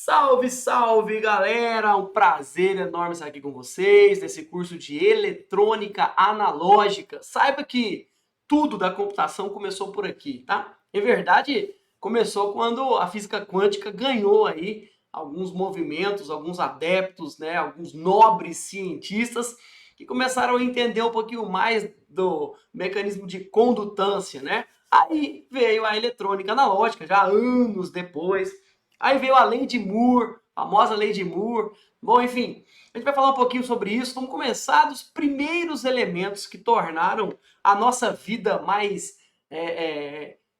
Salve, salve, galera! Um prazer enorme estar aqui com vocês nesse curso de eletrônica analógica. Saiba que tudo da computação começou por aqui, tá? Em verdade, começou quando a física quântica ganhou aí alguns movimentos, alguns adeptos, né, alguns nobres cientistas que começaram a entender um pouquinho mais do mecanismo de condutância, né? Aí veio a eletrônica analógica, já anos depois. Aí veio a lei de Moore, a famosa lei de Moore. Bom, enfim, a gente vai falar um pouquinho sobre isso. Vamos começar dos primeiros elementos que tornaram a nossa vida mais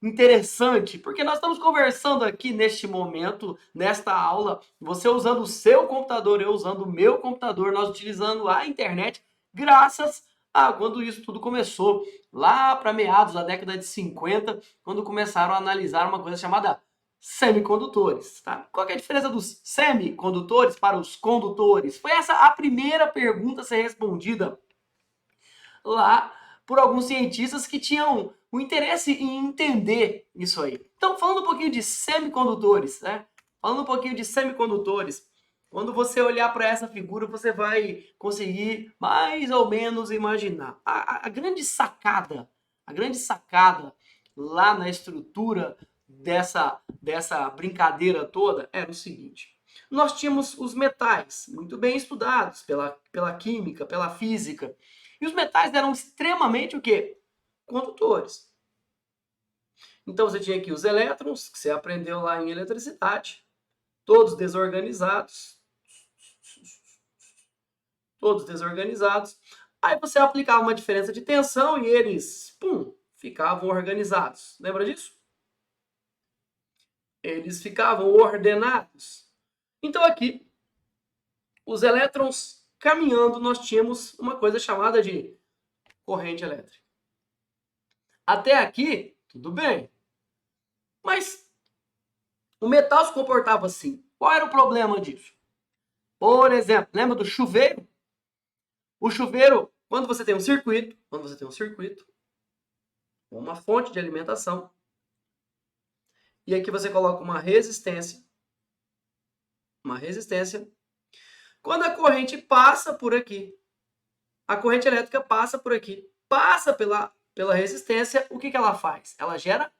interessante, porque nós estamos conversando aqui neste momento, nesta aula, você usando o seu computador, eu usando o meu computador, nós utilizando a internet, graças a quando isso tudo começou, lá para meados da década de 50, quando começaram a analisar uma coisa chamada semicondutores, tá? Qual que é a diferença dos semicondutores para os condutores? Foi essa a primeira pergunta a ser respondida lá por alguns cientistas que tinham o interesse em entender isso aí. Então, falando um pouquinho de semicondutores, né? Falando um pouquinho de semicondutores, quando você olhar para essa figura, você vai conseguir mais ou menos imaginar. A grande sacada lá na estrutura dessa brincadeira toda era o seguinte. Nós tínhamos os metais, muito bem estudados pela química, pela física. E os metais eram extremamente o quê? Condutores. Então você tinha aqui os elétrons, que você aprendeu lá em eletricidade, todos desorganizados. Todos desorganizados. Aí você aplicava uma diferença de tensão e eles, pum, ficavam organizados. Lembra disso? Eles ficavam ordenados. Então aqui, os elétrons caminhando, nós tínhamos uma coisa chamada de corrente elétrica. Até aqui, tudo bem. Mas o metal se comportava assim. Qual era o problema disso? Por exemplo, lembra do chuveiro? O chuveiro, quando você tem um circuito, uma fonte de alimentação, e aqui você coloca uma resistência, quando a corrente passa por aqui, a corrente elétrica passa por aqui, passa pela resistência, o que ela faz? Ela gera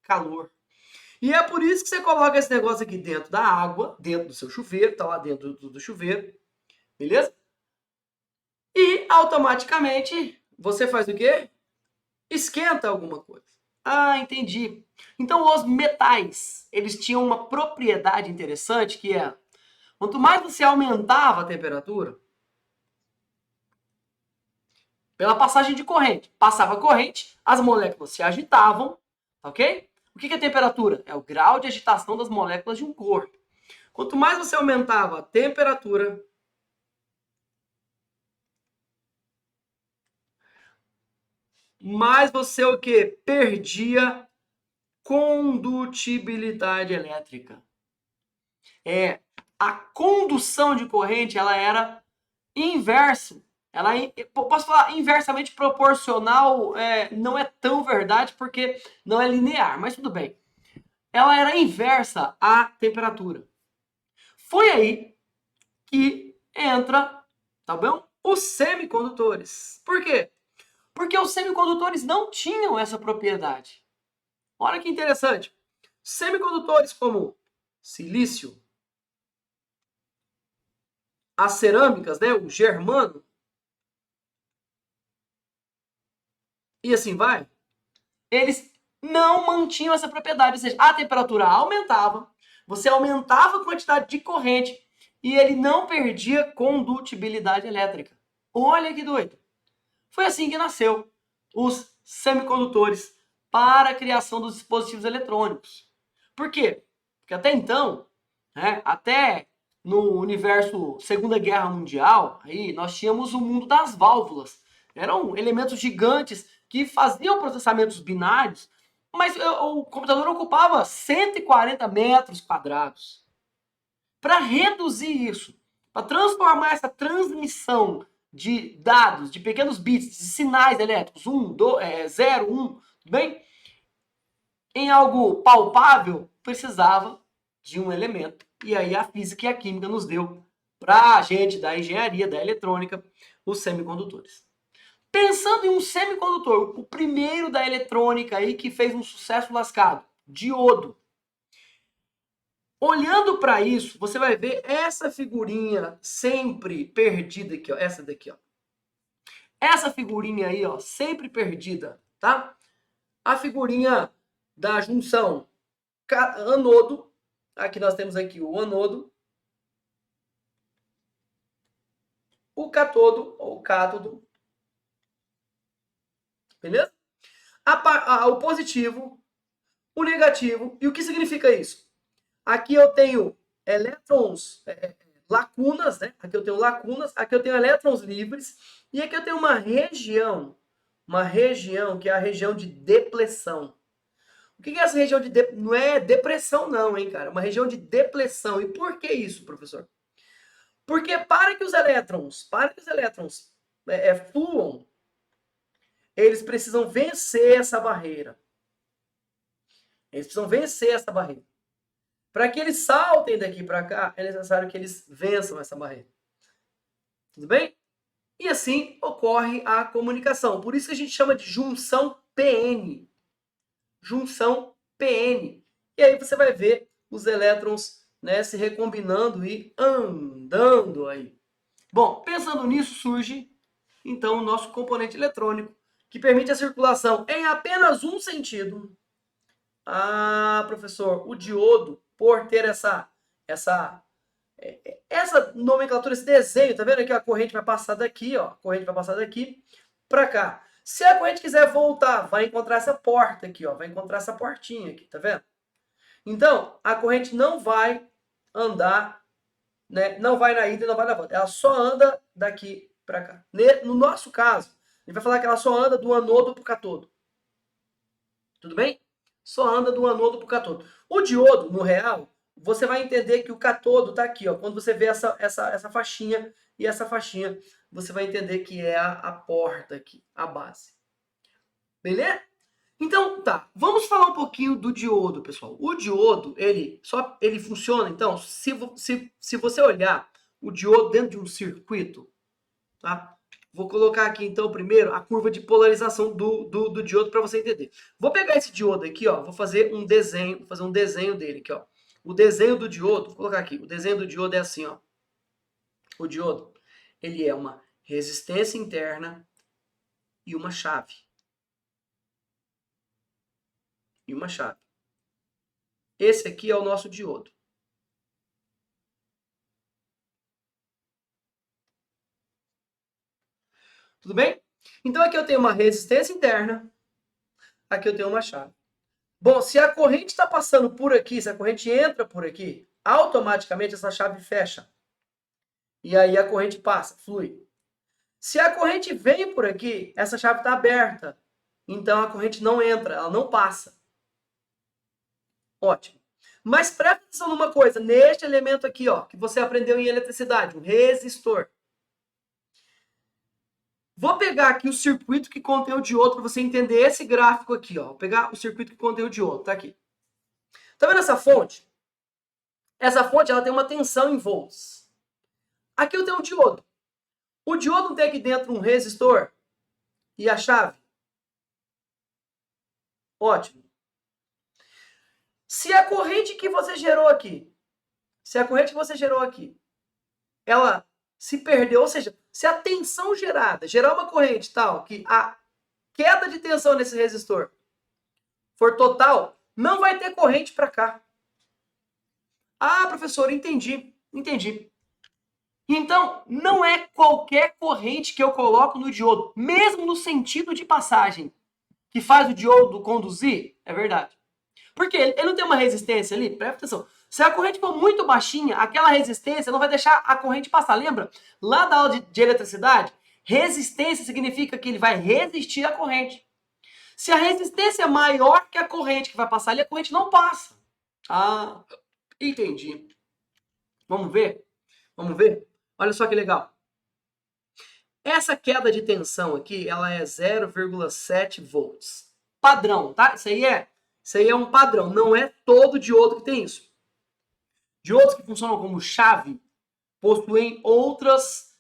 calor. E é por isso que você coloca esse negócio aqui dentro da água, dentro do seu chuveiro, tá lá dentro do chuveiro, beleza? E automaticamente você faz o quê? Esquenta alguma coisa. Ah, entendi. Então os metais, eles tinham uma propriedade interessante que é, quanto mais você aumentava a temperatura, pela passagem de corrente, passava corrente, as moléculas se agitavam, ok? O que é temperatura? É o grau de agitação das moléculas de um corpo. Quanto mais você aumentava a temperatura, mais você o quê? Perdia condutibilidade elétrica. A condução de corrente, ela era inverso. Posso falar inversamente proporcional, não é tão verdade porque não é linear, mas tudo bem. Ela era inversa à temperatura. Foi aí que entra, tá bom? Os semicondutores. Por quê? Porque os semicondutores não tinham essa propriedade. Olha que interessante. Semicondutores como silício, as cerâmicas, né, o germano, e assim vai, eles não mantinham essa propriedade. Ou seja, a temperatura aumentava, você aumentava a quantidade de corrente e ele não perdia condutibilidade elétrica. Olha que doido. Foi assim que nasceu os semicondutores para a criação dos dispositivos eletrônicos. Por quê? Porque até então, né, até no universo Segunda Guerra Mundial, aí nós tínhamos o mundo das válvulas. Eram elementos gigantes que faziam processamentos binários, mas o computador ocupava 140 metros quadrados. Para reduzir isso, para transformar essa transmissão de dados, de pequenos bits, de sinais elétricos, 0, 1, tudo bem? Em algo palpável, precisava de um elemento. E aí a física e a química nos deu, para a gente da engenharia, da eletrônica, os semicondutores. Pensando em um semicondutor, o primeiro da eletrônica aí que fez um sucesso lascado, diodo. Olhando para isso, você vai ver essa figurinha sempre perdida aqui, ó, essa daqui, ó. Essa figurinha aí, ó, sempre perdida, tá? A figurinha da junção anodo, aqui nós temos aqui o anodo, o catodo ou cátodo, beleza? O positivo, o negativo, e o que significa isso? Aqui eu tenho elétrons, lacunas, né? Aqui eu tenho lacunas, aqui eu tenho elétrons livres, e aqui eu tenho uma região que é a região de depleção. O que é essa região de não é depressão não, hein, cara? É uma região de depleção. E por que isso, professor? Porque para que os elétrons fluam, eles precisam vencer essa barreira. Eles precisam vencer essa barreira. Para que eles saltem daqui para cá, é necessário que eles vençam essa barreira. Tudo bem? E assim ocorre a comunicação. Por isso que a gente chama de junção PN. Junção PN. E aí você vai ver os elétrons, né, se recombinando e andando aí. Bom, pensando nisso, surge então o nosso componente eletrônico, que permite a circulação em apenas um sentido. Ah, professor, o diodo, por ter essa nomenclatura, esse desenho, tá vendo aqui? A corrente vai passar daqui, ó, a corrente vai passar daqui para cá. Se a corrente quiser voltar, vai encontrar essa porta aqui, ó, vai encontrar essa portinha aqui, tá vendo? Então, a corrente não vai andar, né? Não vai na ida e não vai na volta. Ela só anda daqui para cá. No nosso caso, a gente vai falar que ela só anda do anodo para o catodo. Tudo bem? Só anda do anodo para o catodo. O diodo, no real, você vai entender que o catodo está aqui, ó. Quando você vê essa faixinha e essa faixinha, você vai entender que é a porta aqui, a base. Beleza? Então, tá. Vamos falar um pouquinho do diodo, pessoal. O diodo, ele funciona, então, se você olhar o diodo dentro de um circuito, tá? Vou colocar aqui, então, primeiro, a curva de polarização do diodo para você entender. Vou pegar esse diodo aqui, ó, vou fazer um desenho dele aqui, ó. O desenho do diodo, vou colocar aqui, o desenho do diodo é assim, ó. O diodo, ele é uma resistência interna e uma chave. E uma chave. Esse aqui é o nosso diodo. Tudo bem? Então aqui eu tenho uma resistência interna, aqui eu tenho uma chave. Bom, se a corrente está passando por aqui, se a corrente entra por aqui, automaticamente essa chave fecha. E aí a corrente passa, flui. Se a corrente vem por aqui, essa chave está aberta. Então a corrente não entra, ela não passa. Ótimo. Mas presta atenção numa coisa, neste elemento aqui, ó, que você aprendeu em eletricidade, um resistor. Vou pegar aqui o circuito que contém o diodo para você entender esse gráfico aqui, ó. Vou pegar o circuito que contém o diodo, tá aqui. Tá vendo essa fonte? Essa fonte ela tem uma tensão em volts. Aqui eu tenho um diodo. O diodo não tem aqui dentro um resistor e a chave? Ótimo. Se a corrente que você gerou aqui, ela se perdeu, ou seja, se a tensão gerada, gerar uma corrente tal que a queda de tensão nesse resistor for total, não vai ter corrente para cá. Ah, professor, entendi. Então, não é qualquer corrente que eu coloco no diodo, mesmo no sentido de passagem, que faz o diodo conduzir, é verdade. Porque ele não tem uma resistência ali, presta atenção. Se a corrente for muito baixinha, aquela resistência não vai deixar a corrente passar. Lembra? Lá da aula de eletricidade, resistência significa que ele vai resistir à corrente. Se a resistência é maior que a corrente que vai passar ali, a corrente não passa. Ah, entendi. Vamos ver? Olha só que legal. Essa queda de tensão aqui, ela é 0,7 volts. Padrão, tá? Isso aí é um padrão. Não é todo diodo que tem isso. Diodos que funcionam como chave possuem outras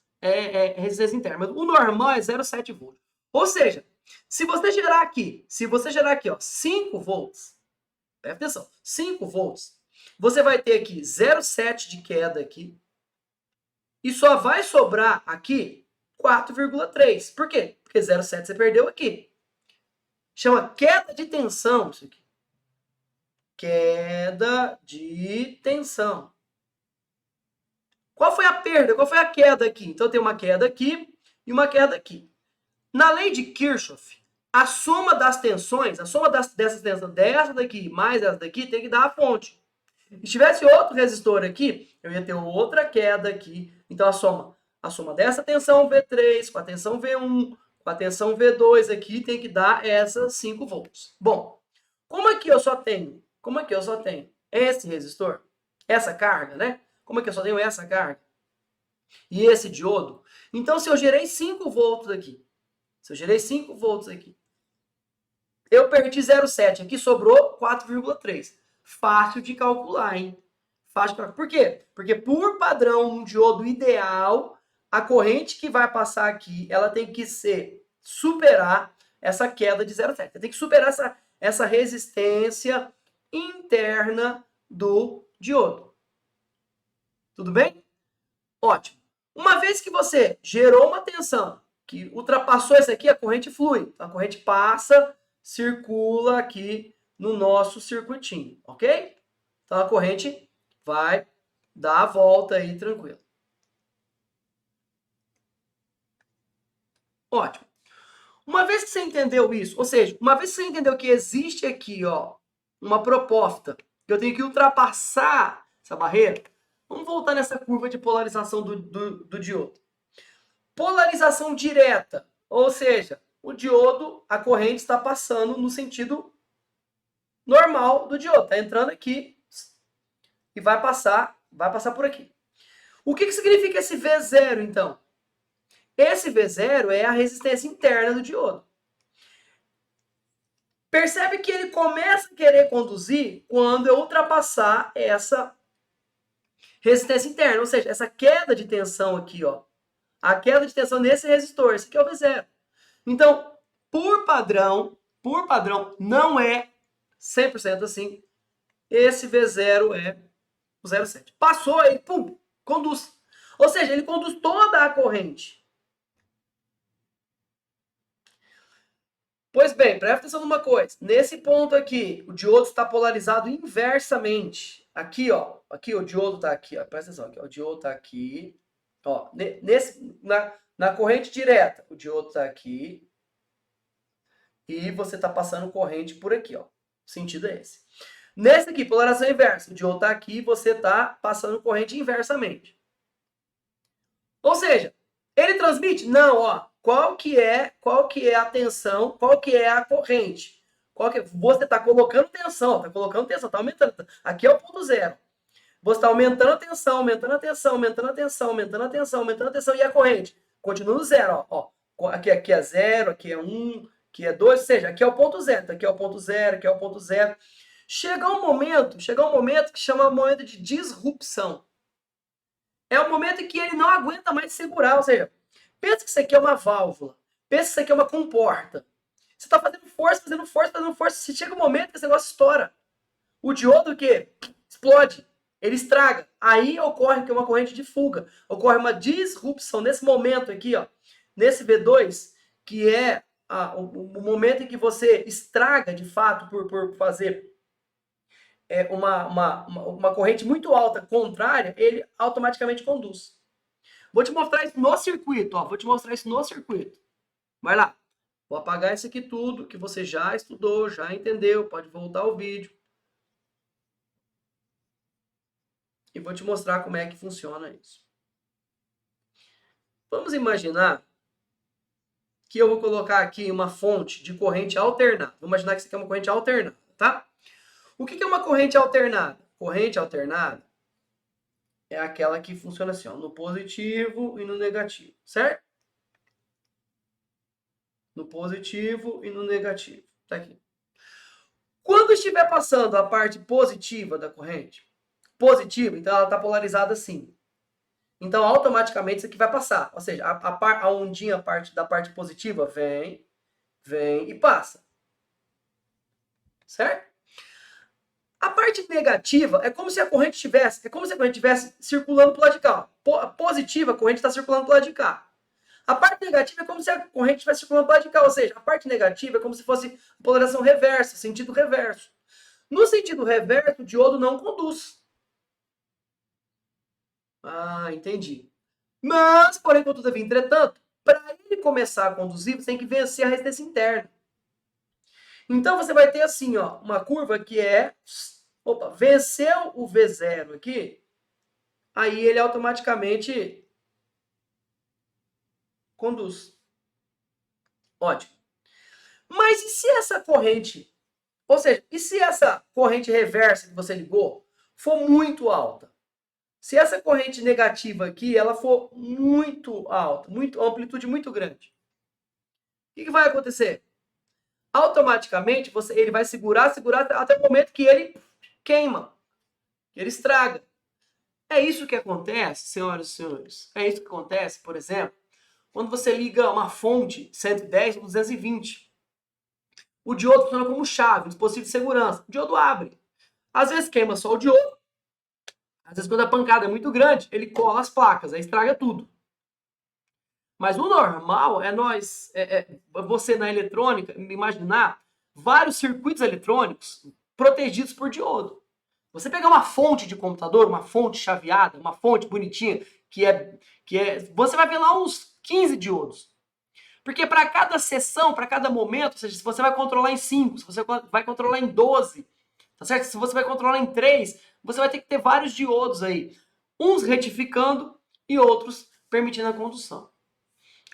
resistências internas. O normal é 0,7 volts. Ou seja, se você gerar aqui, ó, 5 volts, presta atenção, 5 volts, você vai ter aqui 0,7 de queda aqui, e só vai sobrar aqui 4,3. Por quê? Porque 0,7 você perdeu aqui. Chama queda de tensão isso aqui. Queda de tensão. Qual foi a perda? Qual foi a queda aqui? Então tem uma queda aqui e uma queda aqui. Na lei de Kirchhoff, a soma das tensões, a soma dessas tensões, dessa daqui mais essa daqui, tem que dar a fonte. Se tivesse outro resistor aqui, eu ia ter outra queda aqui. Então a soma dessa tensão V3 com a tensão V1 com a tensão V2 aqui tem que dar essas 5 volts. Bom, como aqui eu só tenho esse resistor, essa carga, né? Como é que eu só tenho essa carga e esse diodo? Então, se eu gerei 5 volts aqui, eu perdi 0,7 aqui, sobrou 4,3. Fácil de calcular, hein? Fácil de calcular. Por quê? Porque, por padrão, um diodo ideal, a corrente que vai passar aqui, ela tem que superar essa queda de 0,7. Tem que superar essa resistência interna do diodo. Tudo bem? Ótimo. Uma vez que você gerou uma tensão que ultrapassou isso aqui, a corrente flui. A corrente passa, circula aqui no nosso circuitinho, ok? Então a corrente vai dar a volta aí tranquilo. Ótimo. Uma vez que você entendeu isso, ou seja, uma vez que você entendeu que existe aqui, ó, uma proposta, que eu tenho que ultrapassar essa barreira, vamos voltar nessa curva de polarização do diodo. Polarização direta, ou seja, o diodo, a corrente está passando no sentido normal do diodo, está entrando aqui e vai passar por aqui. O que significa esse V0, então? Esse V0 é a resistência interna do diodo. Percebe que ele começa a querer conduzir quando eu ultrapassar essa resistência interna, ou seja, essa queda de tensão aqui, ó. A queda de tensão nesse resistor, esse aqui é o V0. Então, por padrão, não é 100% assim. Esse V0 é o 0,7. Passou, ele, pum, conduz. Ou seja, ele conduz toda a corrente. Pois bem, presta atenção numa coisa. Nesse ponto aqui, o diodo está polarizado inversamente. Aqui, ó. Aqui, o diodo está aqui, ó. Presta atenção aqui. O diodo está aqui. Ó, na corrente direta, o diodo está aqui. E você está passando corrente por aqui, ó. O sentido é esse. Nesse aqui, polarização inversa. O diodo está aqui e você está passando corrente inversamente. Ou seja, ele transmite? Não, ó. Qual que é a tensão? Qual que é a corrente? Você está colocando tensão, está aumentando. Aqui é o ponto zero. Você está aumentando a tensão, aumentando a tensão, aumentando a tensão, aumentando a tensão, aumentando a tensão. E a corrente? Continua no zero, ó. Aqui é zero, aqui é 1, aqui é 2, ou seja, aqui é o ponto zero. Aqui é o ponto zero, aqui é o ponto zero. Chega um momento que chama momento de disrupção. É o momento em que ele não aguenta mais segurar, ou seja, pensa que isso aqui é uma válvula, pensa que isso aqui é uma comporta. Você está fazendo força, se chega um momento que esse negócio estoura. O diodo o quê? Explode, ele estraga. Aí ocorre uma corrente de fuga, ocorre uma disrupção nesse momento aqui, ó, nesse V2, que é o momento em que você estraga de fato por fazer uma corrente muito alta contrária, ele automaticamente conduz. Vou te mostrar isso no circuito, ó. Vai lá. Vou apagar isso aqui tudo que você já estudou, já entendeu. Pode voltar ao vídeo. E vou te mostrar como é que funciona isso. Vamos imaginar que eu vou colocar aqui uma fonte de corrente alternada. Vamos imaginar que isso aqui é uma corrente alternada, tá? O que é uma corrente alternada? Corrente alternada é aquela que funciona assim, ó, no positivo e no negativo, certo? No positivo e no negativo. Tá aqui. Quando estiver passando a parte positiva da corrente, positiva, então ela está polarizada assim. Então, automaticamente, isso aqui vai passar. Ou seja, a ondinha da parte positiva vem e passa. Certo? A parte negativa é como se a corrente estivesse circulando para o lado de cá. A positiva, a corrente está circulando para o lado de cá. A parte negativa é como se a corrente estivesse circulando para o lado de cá. Ou seja, a parte negativa é como se fosse polarização reversa, sentido reverso. No sentido reverso, o diodo não conduz. Ah, entendi. Mas, porém, contudo, entretanto, para ele começar a conduzir, você tem que vencer a resistência interna. Então, você vai ter assim, ó, uma curva que é... Opa, venceu o V0 aqui, aí ele automaticamente conduz. Ótimo. Mas e se essa corrente, ou seja, e se essa corrente reversa que você ligou for muito alta? Se essa corrente negativa aqui, ela for muito alta, uma amplitude muito grande, o que vai acontecer? Automaticamente, ele vai segurar até o momento que ele queima, que ele estraga. É isso que acontece, senhoras e senhores. É isso que acontece, por exemplo, quando você liga uma fonte 110 ou 220. O diodo funciona como chave, um dispositivo de segurança. O diodo abre. Às vezes queima só o diodo. Às vezes, quando a pancada é muito grande, ele cola as placas, aí estraga tudo. Mas o normal é você na eletrônica imaginar vários circuitos eletrônicos protegidos por diodo. Você pegar uma fonte de computador, uma fonte chaveada, uma fonte bonitinha, você vai ver lá uns 15 diodos. Porque para cada seção, para cada momento, ou seja, se você vai controlar em 5, se você vai controlar em 12, tá certo? Se você vai controlar em 3, você vai ter que ter vários diodos aí. Uns retificando e outros permitindo a condução.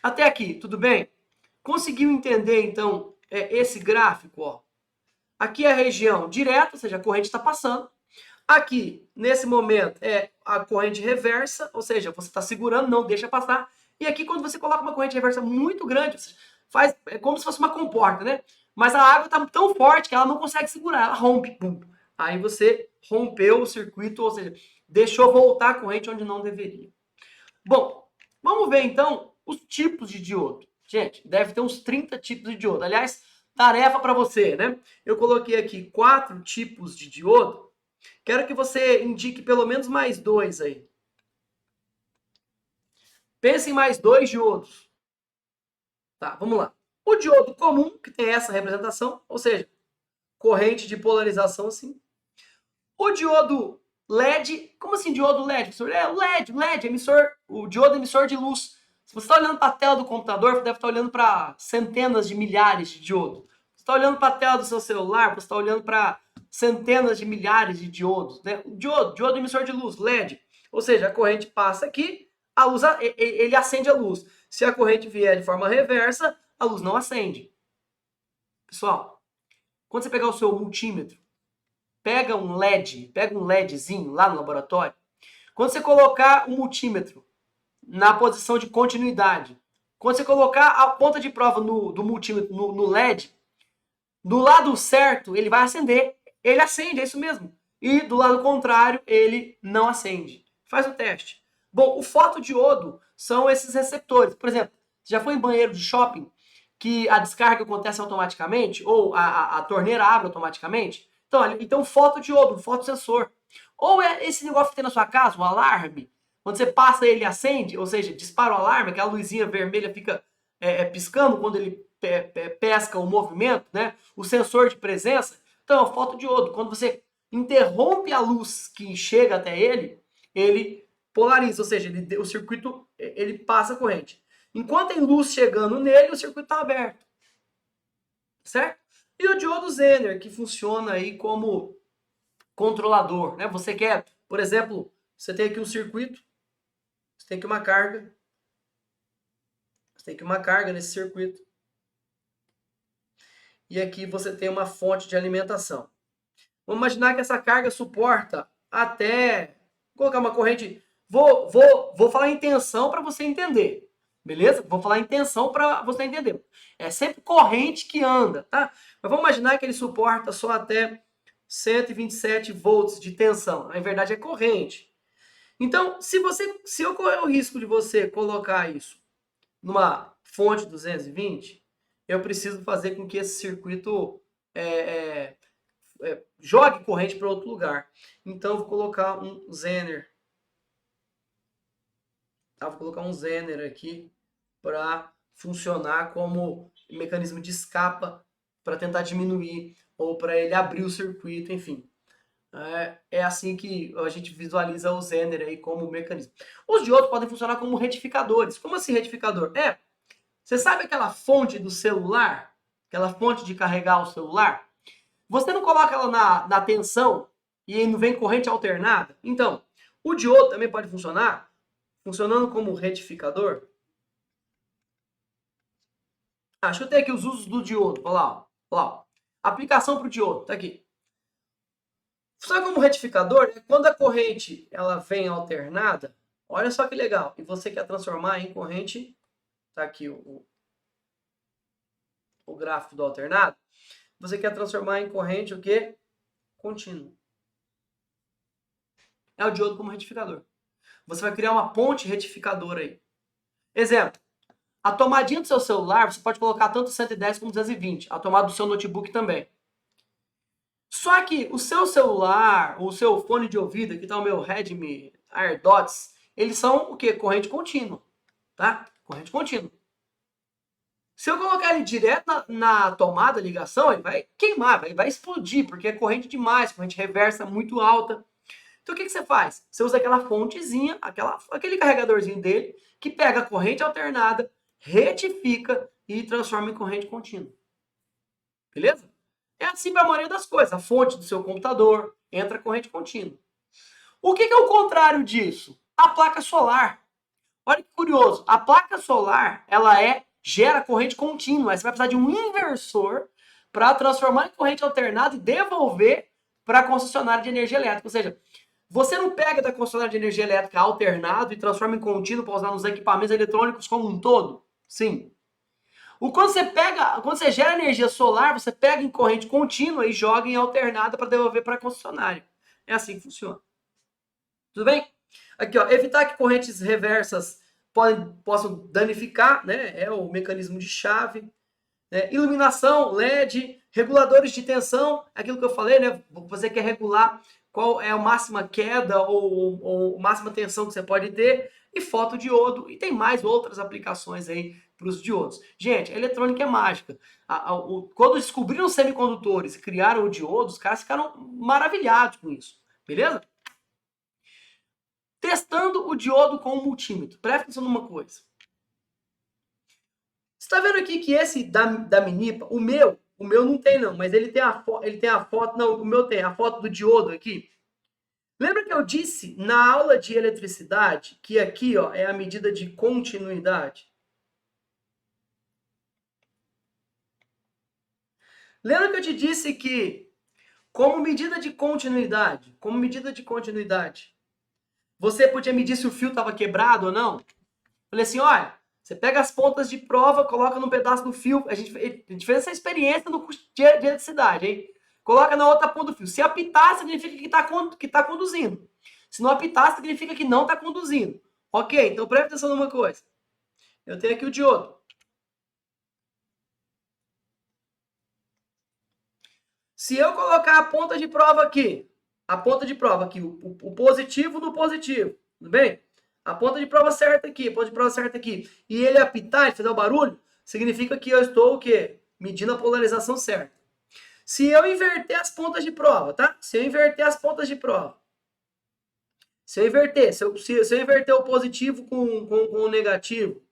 Até aqui, tudo bem? Conseguiu entender, então, esse gráfico? Ó? Aqui é a região direta, ou seja, a corrente está passando. Aqui, nesse momento, é a corrente reversa, ou seja, você está segurando, não deixa passar. E aqui, quando você coloca uma corrente reversa muito grande, é como se fosse uma comporta, né? Mas a água está tão forte que ela não consegue segurar, ela rompe. Pum. Aí você rompeu o circuito, ou seja, deixou voltar a corrente onde não deveria. Bom, vamos ver então os tipos de diodo. Gente, deve ter uns 30 tipos de diodo. Aliás, tarefa para você, né? Eu coloquei aqui 4 tipos de diodo. Quero que você indique pelo menos mais 2 aí. Pense em mais 2 diodos. Tá, vamos lá. O diodo comum, que tem essa representação, ou seja, corrente de polarização assim. O diodo LED, como assim diodo LED, professor? É o LED, emissor, o diodo emissor de luz. Se você está olhando para a tela do computador, você deve estar olhando para centenas de milhares de diodos. Você está olhando para a tela do seu celular, você está olhando para centenas de milhares de diodos. Né? O diodo emissor de luz, LED. Ou seja, a corrente passa aqui, a luz, ele acende a luz. Se a corrente vier de forma reversa, a luz não acende. Pessoal, quando você pegar o seu multímetro, pega um LEDzinho lá no laboratório. Quando você colocar o multímetro na posição de continuidade, quando você colocar a ponta de prova do multímetro no LED, do lado certo ele vai acender. Ele acende, é isso mesmo. E do lado contrário ele não acende. Faz o teste. Bom, o fotodiodo são esses receptores. Por exemplo, você já foi em banheiro de shopping que a descarga acontece automaticamente ou a torneira abre automaticamente? Então fotodiodo, um fotossensor. Ou é esse negócio que tem na sua casa, o alarme. Quando você passa ele acende, ou seja, dispara o alarme, aquela luzinha vermelha fica piscando quando ele pesca o movimento, né? O sensor de presença. Então é o fotodiodo. Quando você interrompe a luz que chega até ele, ele polariza, ou seja, o circuito ele passa a corrente. Enquanto tem luz chegando nele, o circuito está aberto. Certo? E o diodo Zener, que funciona aí como controlador. Né? Você quer, por exemplo, você tem aqui um circuito, você tem aqui uma carga. Você tem aqui uma carga nesse circuito. E aqui você tem uma fonte de alimentação. Vamos imaginar que essa carga suporta até... Vou colocar uma corrente... Vou falar em tensão para você entender. Beleza? Vou falar em tensão para você entender. É sempre corrente que anda, tá? Mas vamos imaginar que ele suporta só até 127 volts de tensão. Na verdade é corrente. Então, se ocorrer o risco de você colocar isso numa fonte 220, eu preciso fazer com que esse circuito jogue corrente para outro lugar. Então, eu vou colocar um Zener. Vou colocar um Zener aqui para funcionar como mecanismo de escapa para tentar diminuir ou para ele abrir o circuito, enfim. É assim que a gente visualiza o Zener aí como mecanismo. Os diodos podem funcionar como retificadores. Como assim retificador? Você sabe aquela fonte do celular? Aquela fonte de carregar o celular? Você não coloca ela na tensão e não vem corrente alternada? Então, o diodo também pode funcionar funcionando como retificador. Deixa eu ter aqui os usos do diodo. Olha lá, ó. Aplicação para o diodo, tá aqui. Funciona como retificador quando a corrente ela vem alternada. Olha só que legal. E você quer transformar em corrente. Tá aqui o gráfico do alternado. Você quer transformar em corrente o quê? Contínua. É o diodo como retificador. Você vai criar uma ponte retificadora aí. Exemplo. A tomadinha do seu celular, você pode colocar tanto 110 como 220. A tomada do seu notebook também. Só que o seu celular, o seu fone de ouvido, aqui está o meu Redmi AirDots, eles são o quê? Corrente contínua. Tá? Corrente contínua. Se eu colocar ele direto na tomada, ligação, ele vai queimar, vai explodir, porque é corrente demais, corrente reversa muito alta. Então o que você faz? Você usa aquela fontezinha, aquele carregadorzinho dele, que pega a corrente alternada, retifica e transforma em corrente contínua. Beleza? É assim para a maioria das coisas. A fonte do seu computador entra corrente contínua. O que é o contrário disso? A placa solar. Olha que curioso. A placa solar, ela gera corrente contínua. Aí você vai precisar de um inversor para transformar em corrente alternada e devolver para a concessionária de energia elétrica. Ou seja, você não pega da concessionária de energia elétrica alternado e transforma em contínuo para usar nos equipamentos eletrônicos como um todo? Sim. Quando você gera energia solar, você pega em corrente contínua e joga em alternada para devolver para a concessionária. É assim que funciona. Tudo bem? Aqui, ó, evitar que correntes reversas possam danificar, né? É o mecanismo de chave. Né? Iluminação, LED, reguladores de tensão, aquilo que eu falei, né? Você quer regular qual é a máxima queda ou máxima tensão que você pode ter, e fotodiodo, e tem mais outras aplicações aí para os diodos. Gente, a eletrônica é mágica. Quando descobriram semicondutores e criaram o diodo, os caras ficaram maravilhados com isso. Beleza? Testando o diodo com o multímetro. Presta atenção numa coisa. Você está vendo aqui que esse da Minipa, o meu não tem não, mas ele tem a foto, não, o meu tem a foto do diodo aqui. Lembra que eu disse na aula de eletricidade que aqui, ó, é a medida de continuidade? Lembra que eu te disse que como medida de continuidade, você podia medir se o fio estava quebrado ou não? Falei assim, olha, você pega as pontas de prova, coloca num pedaço do fio. A gente fez essa experiência no curso de eletricidade, hein? Coloca na outra ponta do fio. Se apitar, significa que está conduzindo. Se não apitar, significa que não está conduzindo. Ok, então presta atenção numa coisa. Eu tenho aqui o diodo. Se eu colocar a ponta de prova aqui, o positivo no positivo, tudo bem? A ponta de prova certa aqui, a ponta de prova certa aqui, e ele apitar e fazer o barulho, significa que eu estou o quê? Medindo a polarização certa. Se eu inverter as pontas de prova, tá? Se eu inverter o positivo com o negativo,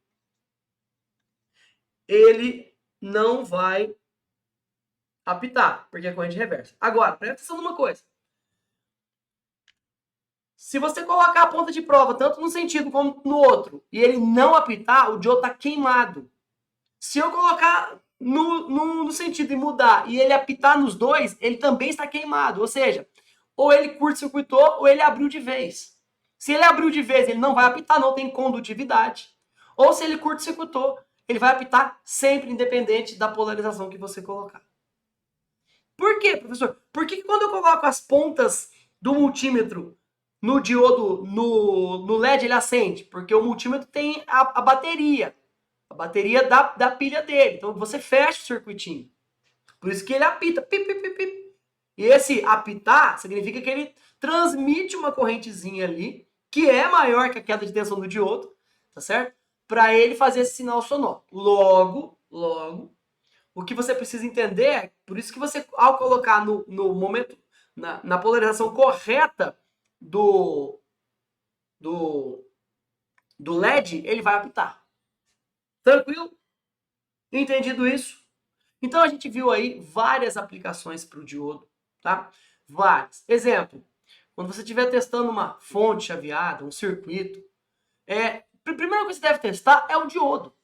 ele não vai apitar, porque é corrente reversa. Agora, presta atenção numa coisa. Se você colocar a ponta de prova tanto num sentido como no outro, e ele não apitar, o diodo está queimado. Se eu colocar no sentido e mudar, e ele apitar nos dois, ele também está queimado. Ou seja, ou ele curto-circuitou, ou ele abriu de vez. Se ele abriu de vez, ele não vai apitar, não tem condutividade. Ou se ele curto-circuitou, ele vai apitar sempre, independente da polarização que você colocar. Por Por quê, professor? Porque quando eu coloco as pontas do multímetro no diodo, no LED, ele acende? Porque o multímetro tem a bateria da pilha dele. Então você fecha o circuitinho. Por isso que ele apita. Pip, pip, pip, pip. E esse apitar significa que ele transmite uma correntezinha ali, que é maior que a queda de tensão do diodo, tá certo? Para ele fazer esse sinal sonoro. Logo, o que você precisa entender é, por isso que você, ao colocar no momento, na polarização correta do LED, ele vai apitar. Tranquilo? Entendido isso? Então a gente viu aí várias aplicações para o diodo, tá? Várias. Exemplo, quando você estiver testando uma fonte chaveada, um circuito, a primeira coisa que você deve testar é o diodo.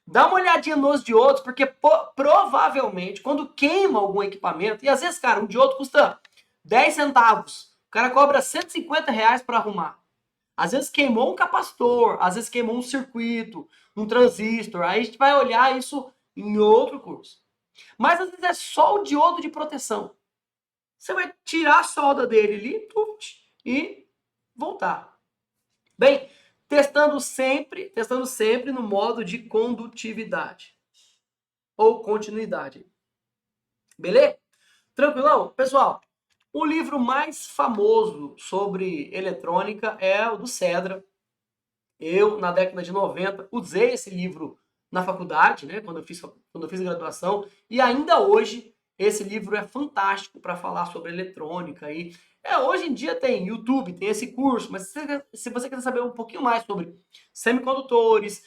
Dá uma olhadinha nos diodos, porque provavelmente, quando queima algum equipamento, e às vezes, cara, um diodo custa 10 centavos, o cara cobra R$ 150 para arrumar. Às vezes queimou um capacitor, às vezes queimou um circuito, um transistor, aí a gente vai olhar isso em outro curso. Mas às vezes é só o diodo de proteção. Você vai tirar a solda dele ali e voltar. Bem, testando sempre no modo de condutividade ou continuidade. Beleza? Tranquilão? Pessoal, o livro mais famoso sobre eletrônica é o do Cedra. Eu, na década de 90, usei esse livro na faculdade, né, quando eu fiz graduação, e ainda hoje esse livro é fantástico para falar sobre eletrônica. E hoje em dia tem YouTube, tem esse curso, mas se você quiser saber um pouquinho mais sobre semicondutores,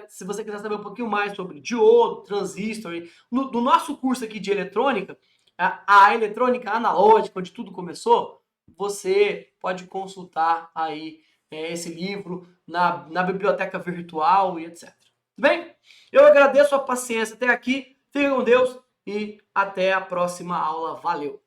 se você quiser saber um pouquinho mais sobre diodo, transistor, no nosso curso aqui de eletrônica, a eletrônica analógica, onde tudo começou, você pode consultar aí esse livro na biblioteca virtual e etc. Tudo bem? Eu agradeço a paciência até aqui. Fique com Deus e até a próxima aula. Valeu!